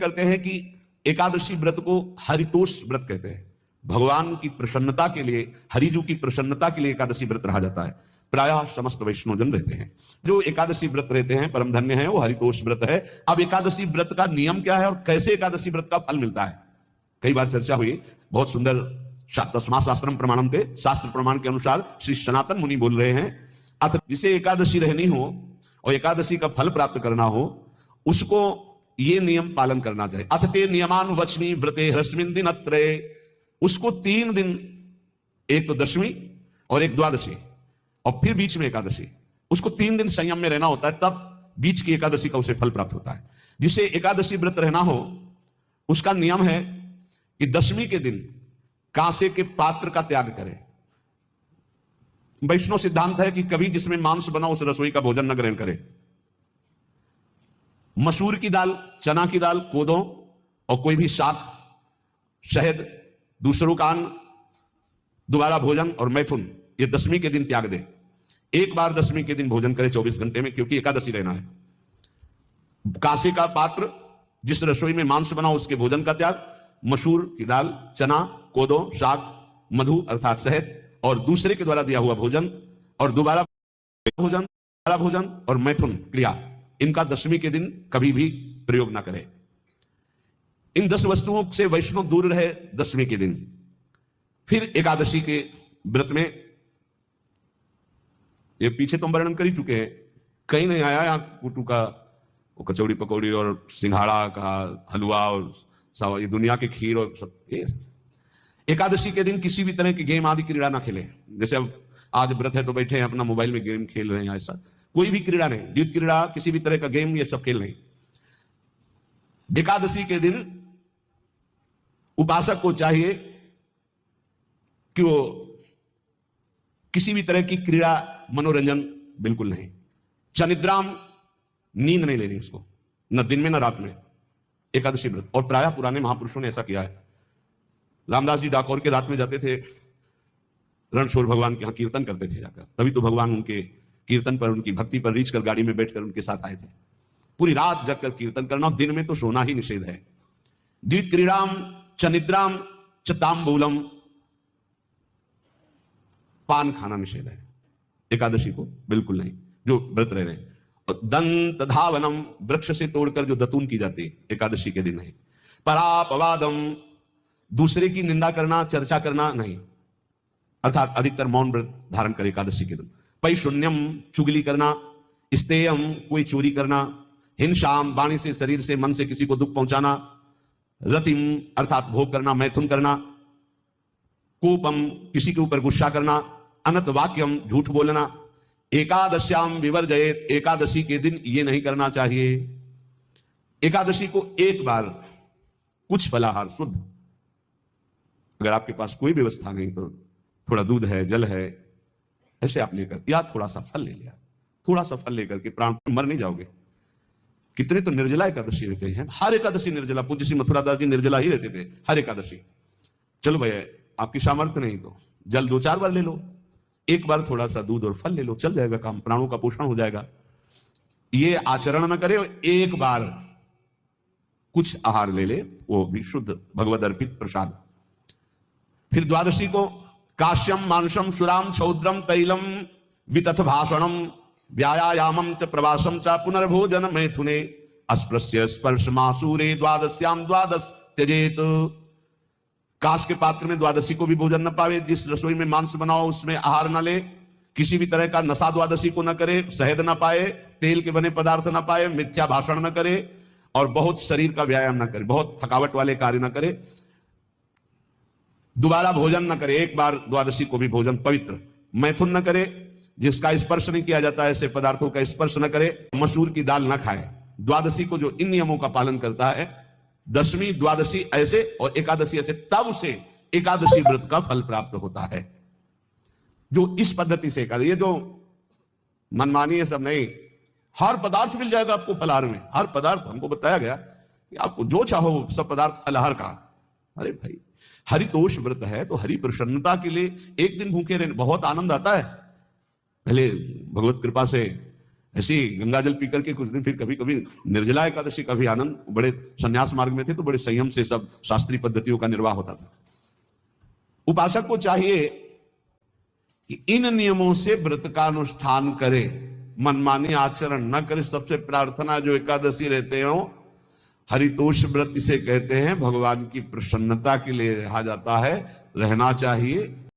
करते हैं कि एकादशी व्रत को हरितोष व्रत कहते हैं। भगवान की प्रसन्नता के लिए, हरिजू की प्रसन्नता के लिए एकादशी व्रत रहा जाता है। प्रायः समस्त वैष्णवजन रहते हैं जो एकादशी व्रत रहते हैं, परम धन्य है, वो हरितोष व्रत है। अब एकादशी व्रत का नियम क्या है और कैसे एकादशी व्रत का फल मिलता है, कई बार चर्चा हुई। बहुत सुंदर तस्मात् शास्त्रम प्रमाणम थे, शास्त्र प्रमाण के अनुसार श्री सनातन मुनि बोल रहे हैं, अथ जिसे एकादशी रहनी हो और एकादशी का फल प्राप्त करना हो, उसको ये नियम पालन करना चाहिए। अथ ते नियमान वचनी व्रते ह्रस्मिन दिन अत्रये, उसको 3 दिन, एक तो दशमी और एक द्वादशी और फिर बीच में एकादशी, उसको 3 दिन संयम में रहना होता है, तब बीच की एकादशी का उसे फल प्राप्त होता है। जिसे एकादशी व्रत रहना हो उसका नियम है कि दशमी के दिन कांसे के पात्र का त्याग करें। वैष्णव सिद्धांत है कि कभी जिसमें मांस बना उस रसोई का भोजन न ग्रहण करें। मसूर की दाल, चना की दाल, कोदो और कोई भी शाक, शहद, दूसरों का अन्न, दोबारा भोजन और मैथुन, ये दशमी के दिन त्याग दे। एक बार दशमी के दिन भोजन करे 24 घंटे में, क्योंकि एकादशी रहना है। कांसे का पात्र, जिस रसोई में मांस बना उसके भोजन का त्याग, मसूर की दाल, चना, कोदो, शाक, मधु अर्थात शहद और दूसरे के द्वारा दिया हुआ भोजन और दोबारा भोजन और मैथुन क्रिया, इनका दशमी के दिन कभी भी प्रयोग ना करें। इन 10 वस्तुओं से वैष्णव दूर रहे दशमी के दिन। फिर एकादशी के व्रत में, ये पीछे तो वर्णन कर ही चुके हैं, कहीं नहीं आया यहाँ कुटू का वो कचौड़ी पकौड़ी और सिंघाड़ा का हलवा और सब ये दुनिया के खीर और सब। एकादशी के दिन किसी भी तरह की गेम आदि क्रीड़ा ना खेलें। जैसे अब आज व्रत है तो बैठे हैं अपना मोबाइल में गेम खेल रहे हैं, ऐसा कोई भी क्रीड़ा नहीं, द्यूत क्रीड़ा, किसी भी तरह का गेम, ये सब खेल नहीं। एकादशी के दिन उपासक को चाहिए कि वो किसी भी तरह की क्रीड़ा, मनोरंजन बिल्कुल नहीं। चनिद्राम, नींद नहीं लेनी उसको, न दिन में न रात में, एकादशी व्रत। और प्रायः पुराने महापुरुषों ने ऐसा किया है। रामदास जी डाकोर के रात में जाते थे, रणछोड़ भगवान के यहाँ कीर्तन करते थे जाकर, तभी तो भगवान उनके कीर्तन पर, उनकी भक्ति पर रीच कर गाड़ी में बैठकर उनके साथ आए थे। पूरी रात जगकर कीर्तन करना, दिन में तो सोना ही निषेध है। द्वित क्रीड़ाम चनिद्राम चताम्बूलम, पान खाना निषेध है एकादशी को, बिल्कुल नहीं, जो व्रत रह रहे हैं। और दंत धावनम, वृक्ष से तोड़कर जो दतून की जाती है एकादशी के दिन नहीं। परापवादम, दूसरे की निंदा करना, चर्चा करना नहीं, अर्थात अधिकतर मौन व्रत धारण करे एकादशी के दिन। पैशून्यम, चुगली करना। स्तेयम, कोई चोरी करना। हिंसाम, वाणी से, शरीर से, मन से किसी को दुख पहुंचाना। रतिम अर्थात भोग करना, मैथुन करना। कोपम, किसी के ऊपर गुस्सा करना। अनत वाक्यम, झूठ बोलना। एकादश्याम विवर्जयेत, एकादशी के दिन ये नहीं करना चाहिए। एकादशी को एक बार कुछ फलाहार शुद्ध, अगर आपके पास कोई व्यवस्था नहीं तो थोड़ा दूध है, जल है, ऐसे आप लेकर, या थोड़ा सा फल ले लिया, थोड़ा सा फल लेकर के प्राण, मर नहीं जाओगे। कितने तो निर्जला एकादशी रहते हैं, हर एकादशी निर्जला। पूज्य श्री मथुरा दास जी निर्जला ही रहते थे हर एकादशी। चलो भैया, आपकी सामर्थ्य नहीं तो जल 2-4 बार ले लो, एक बार थोड़ा सा दूध और फल ले लो, चल जाएगा काम, प्राणों का पोषण हो जाएगा। ये आचरण न करे, एक बार कुछ आहार ले ले, वो भी शुद्ध भगवद अर्पित प्रसाद। फिर द्वादशी को काश्यम मांसम सुराम छौद्रम तैलम वितथ भाषणम व्यायामम च प्रवासम च पुनर्भोजन मैथुने अस्पृश्य स्पर्श मासूरे द्वादश्याम द्वादश त्यजेत। कांस के पात्र में द्वादशी को भी भोजन न पावे। जिस रसोई में मांस बनाओ उसमें आहार न ले। किसी भी तरह का नशा द्वादशी को न करे। शहद न पाए, तेल के बने पदार्थ न पाए, मिथ्या भाषण न करे और बहुत शरीर का व्यायाम न करे, बहुत थकावट वाले कार्य न करे। दोबारा भोजन न करे, एक बार द्वादशी को भी भोजन पवित्र। मैथुन न करे, जिसका स्पर्श नहीं किया जाता ऐसे पदार्थों का स्पर्श न करे। मसूर की दाल न खाए। द्वादशी को जो इन नियमों का पालन करता है, दशमी द्वादशी ऐसे और एकादशी ऐसे, तब उसे एकादशी व्रत का फल प्राप्त होता है। जो इस पद्धति से एकादशी, ये जो मनमानी है सब नहीं, हर पदार्थ मिल जाएगा आपको फलाहार में, हर पदार्थ। हमको बताया गया कि आपको जो चाहो सब पदार्थ फलाहार का। अरे भाई, हरितोष व्रत है तो हरि प्रसन्नता के लिए एक दिन भूखे रहने बहुत आनंद आता है। पहले भगवत कृपा से ऐसे ही गंगा जल पी करके कुछ दिन फिर कभी कभी निर्जला एकादशी का भी आनंद, बड़े संन्यास मार्ग में थे तो बड़े संयम से सब शास्त्रीय पद्धतियों का निर्वाह होता था। उपासक को चाहिए कि इन नियमों से व्रत का अनुष्ठान करे, मनमानी आचरण न करे। सबसे प्रार्थना जो एकादशी रहते हो, हरितोष व्रत इसे कहते हैं, भगवान की प्रसन्नता के लिए रहा जाता है, रहना चाहिए।